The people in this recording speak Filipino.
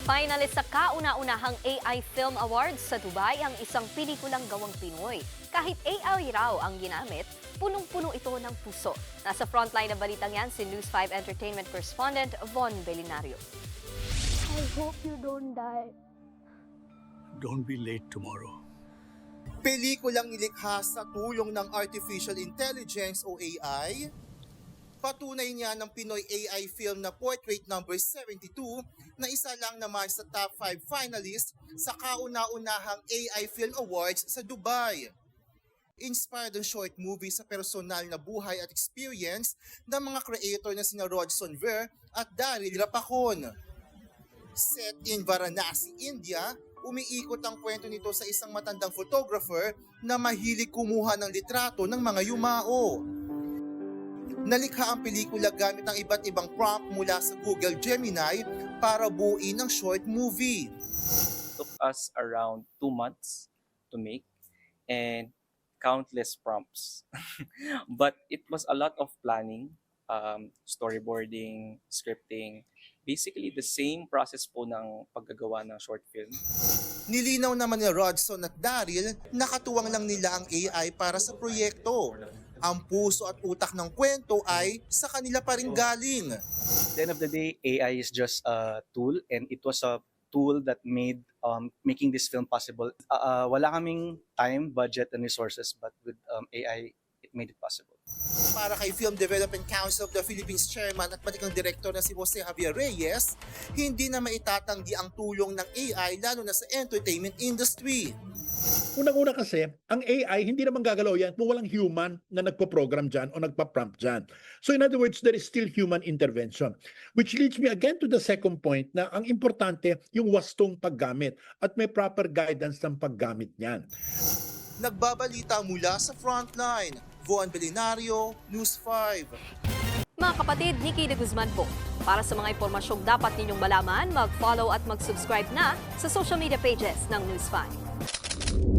Finalist sa kauna-unahang AI Film Awards sa Dubai ang isang pelikulang gawang Pinoy. Kahit AI raw ang ginamit, punong-puno ito ng puso. Nasa frontline na balitang yan si News 5 Entertainment Correspondent Von Belinario. I hope you don't die. Don't be late tomorrow. Pelikulang nilikha sa tulong ng Artificial Intelligence o AI, patunay niya ng Pinoy AI film na Portrait Number 72 na isa lang naman sa top 5 finalists sa kauna-unahang AI Film Awards sa Dubai. Inspired ang short movie sa personal na buhay at experience ng mga creator na sina Rodson Ver at Daryl Rapacon. Set in Varanasi, India, umiikot ang kwento nito sa isang matandang photographer na mahilig kumuha ng litrato ng mga yumao. Nalikha ang pelikula gamit ang iba't ibang prompt mula sa Google Gemini para buuin ang short movie. Took us around 2 months to make and countless prompts. But it was a lot of planning, storyboarding, scripting, basically the same process po ng paggagawa ng short film. Nilinaw naman ni Rodson at Daryl, nakatuwang lang nila ang AI para sa proyekto. Ang puso at utak ng kwento ay sa kanila pa rin galing. At the end of the day, AI is just a tool, and it was a tool that made making this film possible. Wala kaming time, budget, and resources, but with AI, it made it possible. Para kay Film Development Council of the Philippines Chairman at batikang direktor na si Jose Javier Reyes, hindi na maitatanggi ang tulong ng AI lalo na sa entertainment industry. Unang-una kasi, ang AI hindi naman gagalaw yan kung walang human na nagpo-program dyan o nagpa-prompt dyan. So in other words, there is still human intervention. Which leads me again to the second point na ang importante yung wastong paggamit at may proper guidance ng paggamit niyan. Nagbabalita mula sa Frontline, Von Belinario, News 5. Mga kapatid, Nikki de Guzman po. Para sa mga impormasyong dapat ninyong malaman, mag-follow at mag-subscribe na sa social media pages ng News 5.